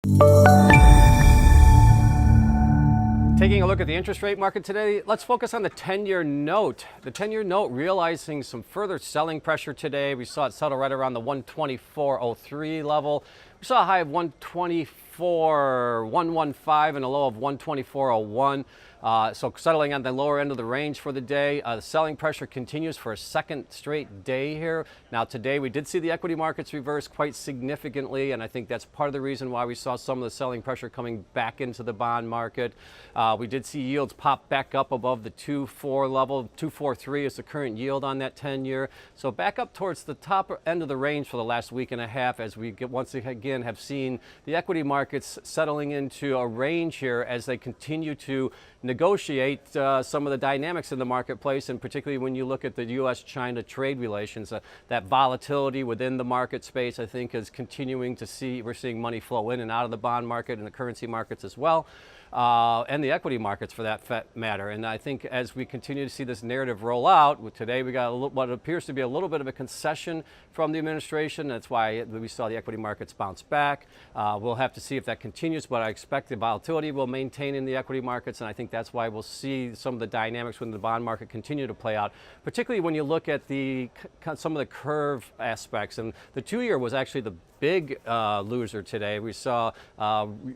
Taking a look at the interest rate market today, let's focus on the 10-year note. The 10-year note realizing some further selling pressure today. We saw it settle right around the 124.03 level. We saw a high of 124.115 and a low of 124.01. So settling on the lower end of the range for the day. The selling pressure continues for a second straight day here. Now today we did see the equity markets reverse quite significantly, and I think that's part of the reason why we saw some of the selling pressure coming back into the bond market. We did see yields pop back up above the 2.4 level. 2.43 is the current yield on that 10-year. So back up towards the top end of the range for the last week and a half, as we once again have seen the equity markets settling into a range here as they continue to negotiate some of the dynamics in the marketplace, and particularly when you look at the U.S.-China trade relations, that volatility within the market space, I think, is continuing to see. We're seeing money flow in and out of the bond market and the currency markets as well. And the equity markets for that matter. And I think as we continue to see this narrative roll out, today we got what appears to be a little bit of a concession from the administration. That's why we saw the equity markets bounce back. We'll have to see if that continues, but I expect the volatility will maintain in the equity markets, and I think that's why we'll see some of the dynamics within the bond market continue to play out, particularly when you look at some of the curve aspects. And the 2-year was actually the big loser today. We saw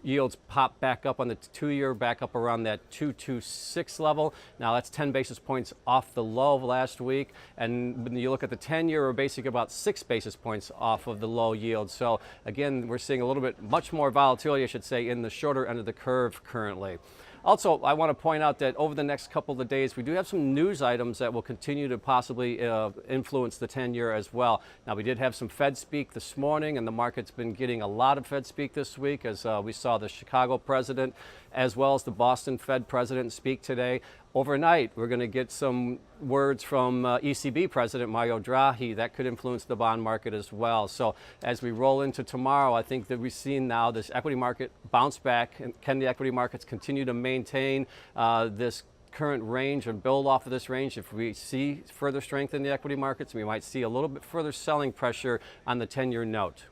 yields pop back up on the 2-year, back up around that 2.26 level. Now that's 10 basis points off the low of last week. And when you look at the 10-year, we're basically about 6 basis points off of the low yield. So again, we're seeing a little bit much more volatility, I should say, in the shorter end of the curve currently. Also, I want to point out that over the next couple of days, we do have some news items that will continue to possibly influence the 10-year as well. Now, we did have some Fed speak this morning, and the market's been getting a lot of Fed speak this week, as we saw the Chicago president as well as the Boston Fed president speak today. Overnight, we're going to get some words from ECB President Mario Draghi that could influence the bond market as well. So as we roll into tomorrow, I think that we've seen now this equity market bounce back. And can the equity markets continue to maintain this current range and build off of this range? If we see further strength in the equity markets, we might see a little bit further selling pressure on the 10-year note.